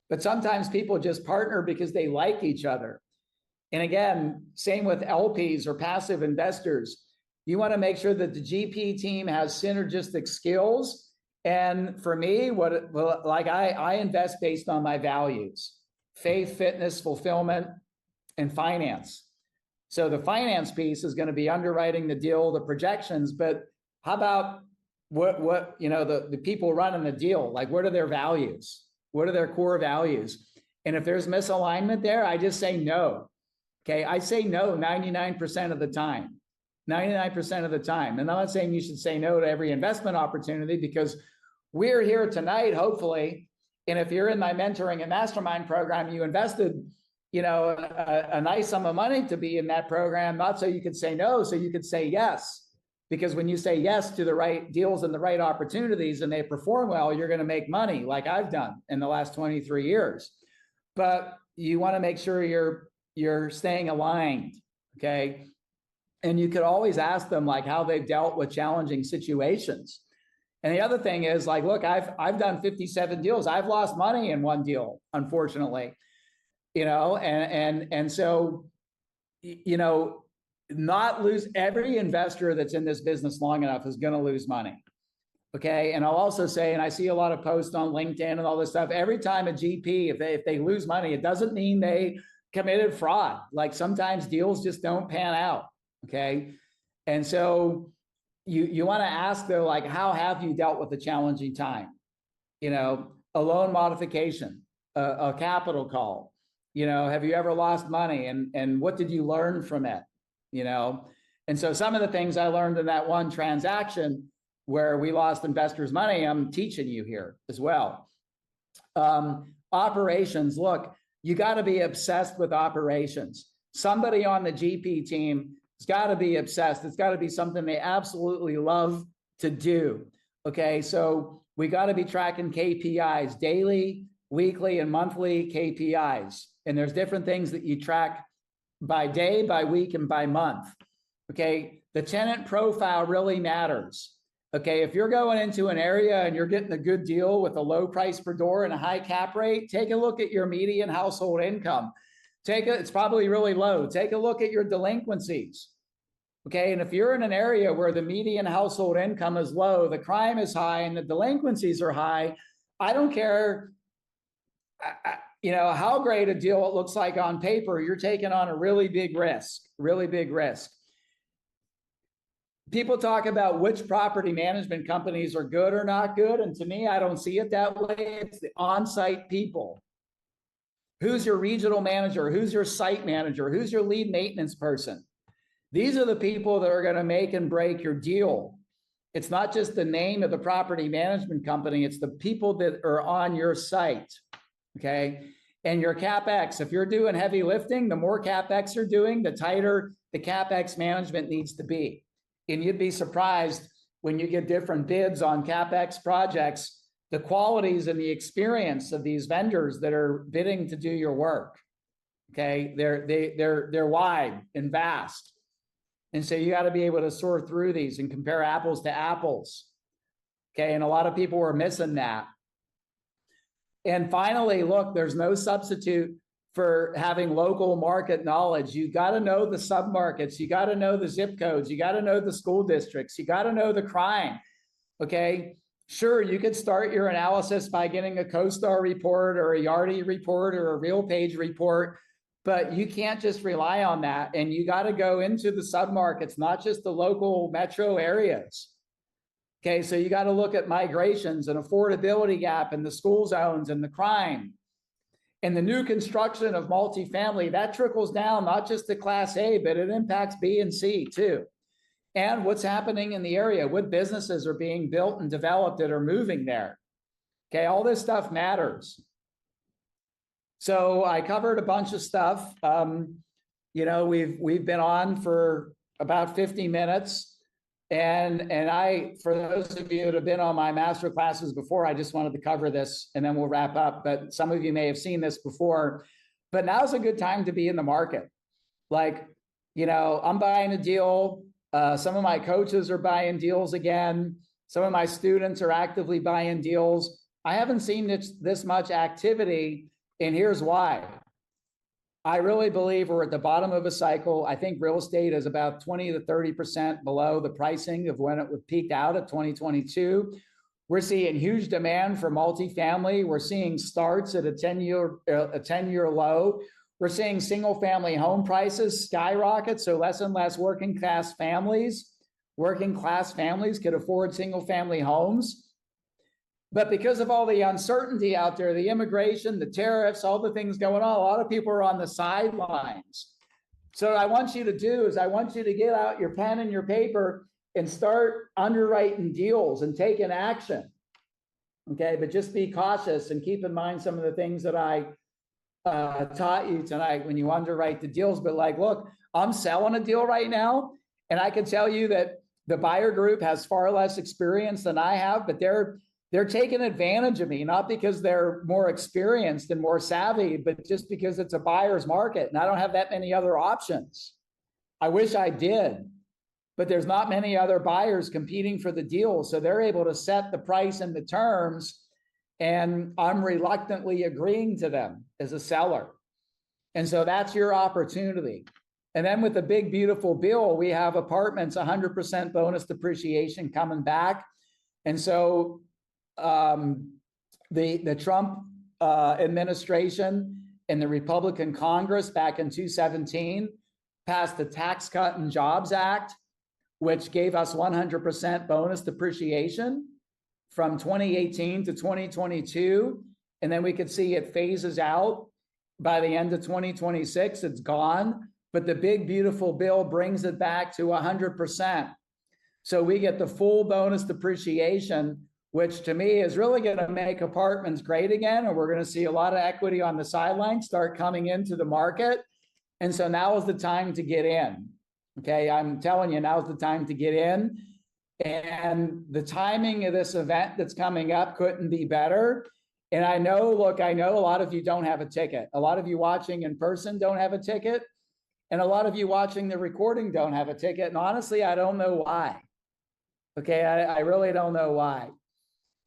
But sometimes people just partner because they like each other. And again, same with LPs or passive investors. You want to make sure that the GP team has synergistic skills. And for me, I invest based on my values: faith, fitness, fulfillment, and finance. So the finance piece is going to be underwriting the deal, the projections, but how about what the people running the deal? Like, what are their values? What are their core values? And if there's misalignment there, I just say no. Okay, I say no 99% of the time. 99% of the time. And I'm not saying you should say no to every investment opportunity, because we're here tonight, hopefully. And if you're in my mentoring and mastermind program, you invested, a nice sum of money to be in that program, not so you could say no, so you could say yes. Because when you say yes to the right deals and the right opportunities and they perform well, you're going to make money, like I've done in the last 23 years. But you want to make sure you're staying aligned, okay? And you could always ask them like how they've dealt with challenging situations. And the other thing is like, look, I've done 57 deals. I've lost money in one deal, unfortunately, and so, not lose. Every investor that's in this business long enough is going to lose money. Okay. And I'll also say, and I see a lot of posts on LinkedIn and all this stuff, every time a GP, if they lose money, it doesn't mean they committed fraud. Like sometimes deals just don't pan out. Okay. And so you want to ask though, like, how have you dealt with a challenging time? A loan modification, a capital call, have you ever lost money, and what did you learn from it? And so some of the things I learned in that one transaction where we lost investors' money, I'm teaching you here as well. Operations, look, you got to be obsessed with operations. Somebody on the GP team has got to be obsessed. It's got to be something they absolutely love to do. Okay, so we got to be tracking KPIs, daily, weekly, and monthly KPIs. And there's different things that you track by day, by week, and by month. Okay, the tenant profile really matters. Okay, if you're going into an area and you're getting a good deal with a low price per door and a high cap rate, take a look at your median household income. It's probably really low. Take a look at your delinquencies. Okay, and if you're in an area where the median household income is low, the crime is high, and the delinquencies are high, I don't care how great a deal it looks like on paper, you're taking on a really big risk, really big risk. People talk about which property management companies are good or not good. And to me, I don't see it that way. It's the on-site people. Who's your regional manager? Who's your site manager? Who's your lead maintenance person? These are the people that are going to make and break your deal. It's not just the name of the property management company. It's the people that are on your site. Okay. And your CapEx, if you're doing heavy lifting, the more CapEx you're doing, the tighter the CapEx management needs to be. And you'd be surprised when you get different bids on CapEx projects, the qualities and the experience of these vendors that are bidding to do your work. Okay. They're wide and vast. And so you got to be able to sort through these and compare apples to apples. Okay. And a lot of people are missing that. And finally, look, there's no substitute for having local market knowledge. You got to know the submarkets. You got to know the zip codes. You got to know the school districts. You got to know the crime. Okay. Sure, you could start your analysis by getting a CoStar report or a Yardi report or a RealPage report, but you can't just rely on that. And you got to go into the submarkets, not just the local metro areas. Okay, so you got to look at migrations and affordability gap and the school zones and the crime. And the new construction of multifamily, that trickles down not just to Class A, but it impacts B and C too. And what's happening in the area, what businesses are being built and developed that are moving there. Okay, all this stuff matters. So I covered a bunch of stuff. We've been on for about 50 minutes. And for those of you that have been on my master classes before, I just wanted to cover this and then we'll wrap up. But some of you may have seen this before. but now's a good time to be in the market. Like, I'm buying a deal. Some of my coaches are buying deals again. Some of my students are actively buying deals. I haven't seen this much activity, and here's why. I really believe we're at the bottom of a cycle. I think real estate is about 20 to 30% below the pricing of when it was peaked out at 2022. We're seeing huge demand for multifamily. We're seeing starts at a 10-year low. We're seeing single family home prices skyrocket. So less and less working class families could afford single family homes. But because of all the uncertainty out there, the immigration, the tariffs, all the things going on, a lot of people are on the sidelines. So what I want you to do is I want you to get out your pen and your paper and start underwriting deals and taking action. Okay, but just be cautious and keep in mind some of the things that I taught you tonight when you underwrite the deals. But like, look, I'm selling a deal right now, and I can tell you that the buyer group has far less experience than I have, but they're taking advantage of me, not because they're more experienced and more savvy, but just because it's a buyer's market and I don't have that many other options. I wish I did, but there's not many other buyers competing for the deal. So they're able to set the price and the terms, and I'm reluctantly agreeing to them as a seller. And so that's your opportunity. And then with the big, beautiful bill, we have apartments, 100% bonus depreciation coming back. And so the Trump administration and the Republican Congress back in 2017 passed the Tax Cut and Jobs Act, which gave us 100% bonus depreciation from 2018 to 2022. And then we could see it phases out by the end of 2026. It's gone. But the big, beautiful bill brings it back to 100%. So we get the full bonus depreciation, which to me is really going to make apartments great again. And we're going to see a lot of equity on the sidelines start coming into the market. And so now is the time to get in. Okay, I'm telling you, now's the time to get in. And the timing of this event that's coming up couldn't be better. And I know, look, I know a lot of you don't have a ticket. A lot of you watching in person don't have a ticket. And a lot of you watching the recording don't have a ticket. And honestly, I don't know why. Okay, I really don't know why.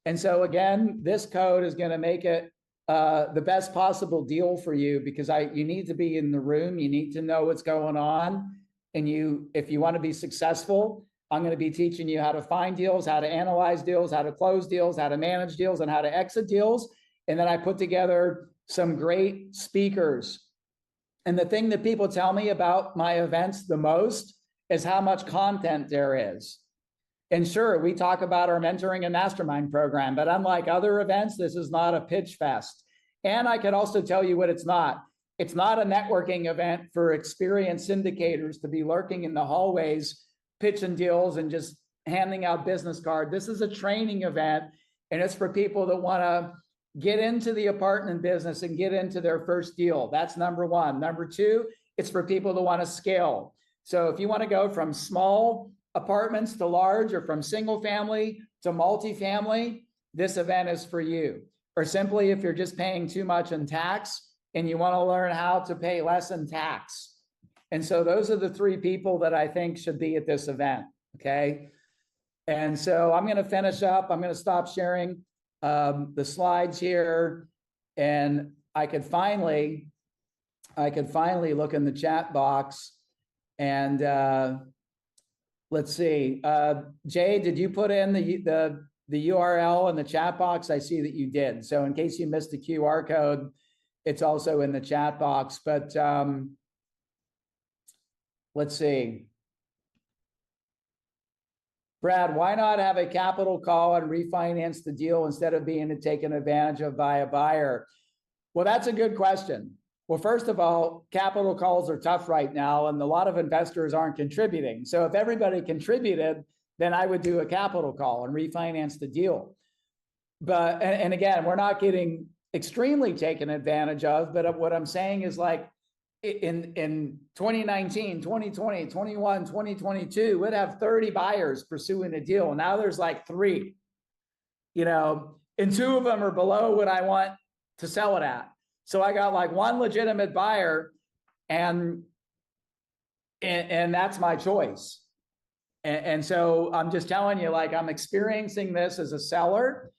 And so again, this code is going to make it the best possible deal for you, because you need to be in the room. You need to know what's going on. And if you want to be successful, I'm going to be teaching you how to find deals, how to analyze deals, how to close deals, how to manage deals, and how to exit deals. And then I put together some great speakers. And the thing that people tell me about my events the most is how much content there is. And sure, we talk about our mentoring and mastermind program, but unlike other events, this is not a pitch fest. And I can also tell you what it's not. It's not a networking event for experienced syndicators to be lurking in the hallways, pitching deals and just handing out business cards. This is a training event, and it's for people that want to get into the apartment business and get into their first deal. That's number one. Number two, it's for people that want to scale. So if you want to go from small apartments to large, or from single family to multifamily, this event is for you. Or simply if you're just paying too much in tax and you want to learn how to pay less in tax. And so those are the three people that I think should be at this event. Okay. And so I'm going to finish up. I'm going to stop sharing the slides here, and I could finally look in the chat box, and let's see. Jay, did you put in the URL in the chat box? I see that you did. So in case you missed the QR code, it's also in the chat box. But let's see. Brad, why not have a capital call and refinance the deal instead of being taken advantage of by a buyer? Well, that's a good question. Well, first of all, capital calls are tough right now, and a lot of investors aren't contributing. So if everybody contributed, then I would do a capital call and refinance the deal. But, and again, we're not getting extremely taken advantage of, but what I'm saying is, like, in 2019, 2020, 21, 2022, we'd have 30 buyers pursuing a deal. And now there's like 3, and 2 of them are below what I want to sell it at. So I got like one legitimate buyer, and that's my choice. And so I'm just telling you, like, I'm experiencing this as a seller,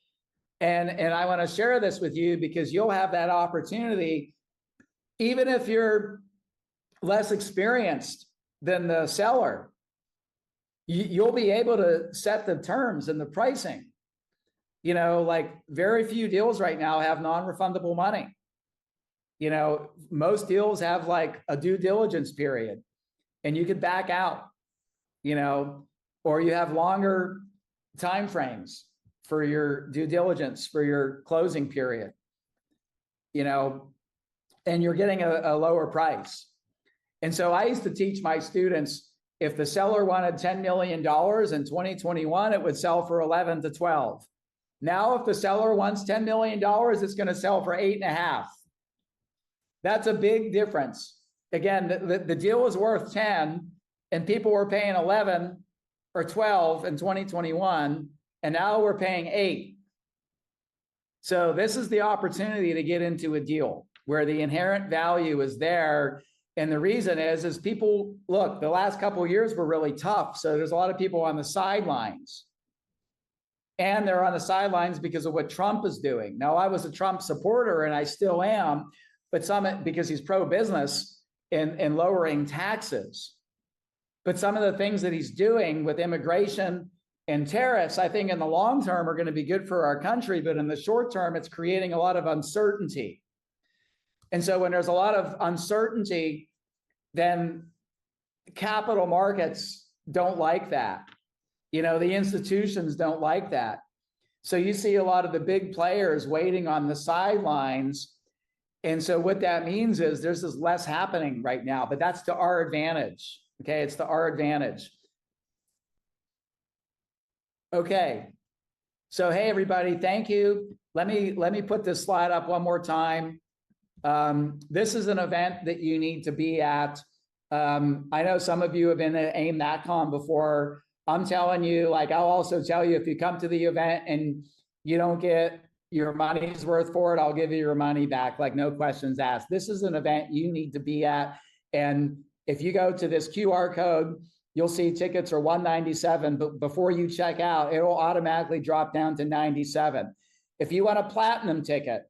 and I want to share this with you because you'll have that opportunity, even if you're less experienced than the seller. You'll be able to set the terms and the pricing. You know, like very few deals right now have non-refundable money. You know, most deals have like a due diligence period, and you could back out, you know, or you have longer time frames for your due diligence, for your closing period, you know, and you're getting a lower price. And so I used to teach my students, if the seller wanted $10 million in 2021, it would sell for 11 to 12. Now, if the seller wants $10 million, it's going to sell for 8.5. That's a big difference. Again, the deal was worth 10 and people were paying 11 or 12 in 2021, and now we're paying 8. So this is the opportunity to get into a deal where the inherent value is there. And the reason is people, look, the last couple of years were really tough. So there's a lot of people on the sidelines. And they're on the sidelines because of what Trump is doing. Now, I was a Trump supporter and I still am, but because he's pro-business and lowering taxes. But some of the things that he's doing with immigration and tariffs, I think in the long term are going to be good for our country, but in the short term, it's creating a lot of uncertainty. And so when there's a lot of uncertainty, then capital markets don't like that. You know, the institutions don't like that. So you see a lot of the big players waiting on the sidelines. And so what that means is there's this less happening right now, but that's to our advantage. Okay, it's to our advantage. Okay. So hey everybody, thank you. Let me put this slide up one more time. This is an event that you need to be at. I know some of you have been at AIMNATCON before. I'm telling you, like, I'll also tell you, if you come to the event and you don't get your money's worth for it, I'll give you your money back, like no questions asked. This is an event you need to be at. And if you go to this QR code, you'll see tickets are $197, but before you check out, it'll automatically drop down to $97. If you want a platinum ticket,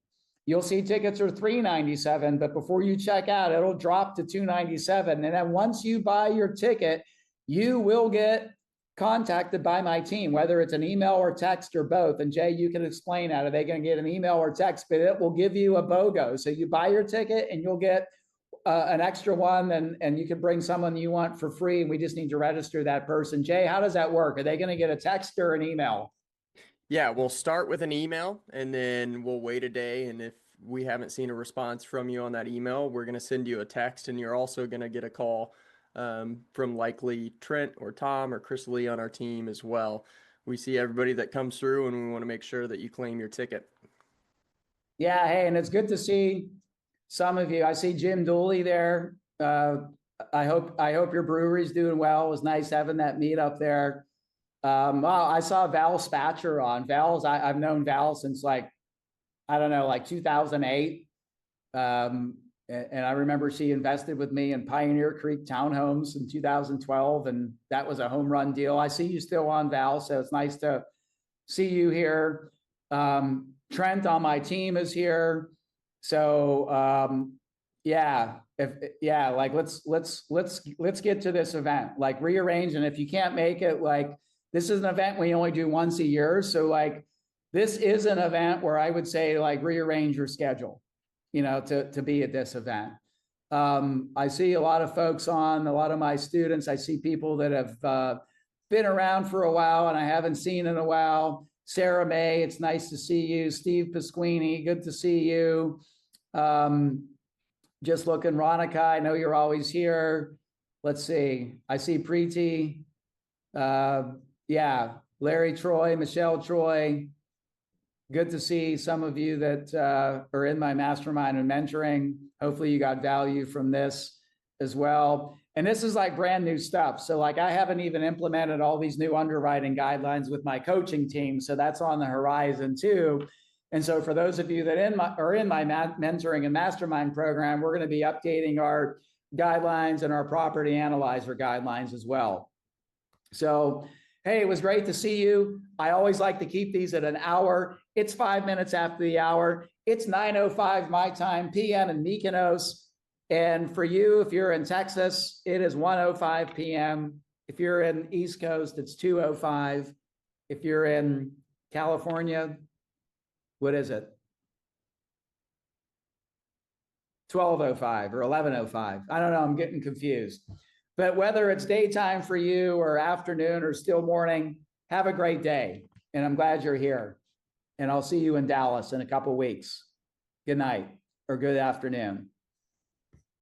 you'll see tickets are $397, but before you check out, it'll drop to $297. And then once you buy your ticket, you will get contacted by my team, whether it's an email or text or both. And Jay, you can explain that. Are they going to get an email or text? But it will give you a BOGO. So you buy your ticket and you'll get an extra one, and you can bring someone you want for free. And we just need to register that person. Jay, how does that work? Are they going to get a text or an email? Yeah, we'll start with an email and then we'll wait a day. And if we haven't seen a response from you on that email, we're going to send you a text, and you're also going to get a call from likely Trent or Tom or Chris Lee on our team as well. We see everybody that comes through, and we want to make sure that you claim your ticket. Yeah, hey, and it's good to see some of you. I see Jim Dooley there. I hope your brewery's doing well. It was nice having that meet up there. I saw Val Spatcher on. I've known Val since like 2008. And I remember she invested with me in Pioneer Creek Townhomes in 2012, and that was a home run deal. I see you still on, Val, so it's nice to see you here. Trent on my team is here. So like let's get to this event, like rearrange. And if you can't make it, like this is an event we only do once a year. So like this is an event where I would say like rearrange your schedule, you know, to be at this event. I see a lot of folks on, a lot of my students. I see people that have been around for a while and I haven't seen in a while. Sarah May, it's nice to see you. Steve Pasquini, good to see you. Just looking, Ronica, I know you're always here. Let's see. I see Preeti. Larry Troy, Michelle Troy. Good to see some of you that are in my mastermind and mentoring. Hopefully you got value from this as well. And this is like brand new stuff. So like I haven't even implemented all these new underwriting guidelines with my coaching team. So that's on the horizon too. And so for those of you that are in my mentoring and mastermind program, we're going to be updating our guidelines and our property analyzer guidelines as well. So, hey, it was great to see you. I always like to keep these at an hour. It's 5 minutes after the hour. It's 9:05 my time, PM in Mykonos. And for you, if you're in Texas, it is 1:05 PM. If you're in East Coast, it's 2:05. If you're in California, what is it? 12:05 or 11:05. I don't know. I'm getting confused. But whether it's daytime for you or afternoon or still morning, have a great day. And I'm glad you're here. And I'll see you in Dallas in a couple of weeks. Good night or good afternoon.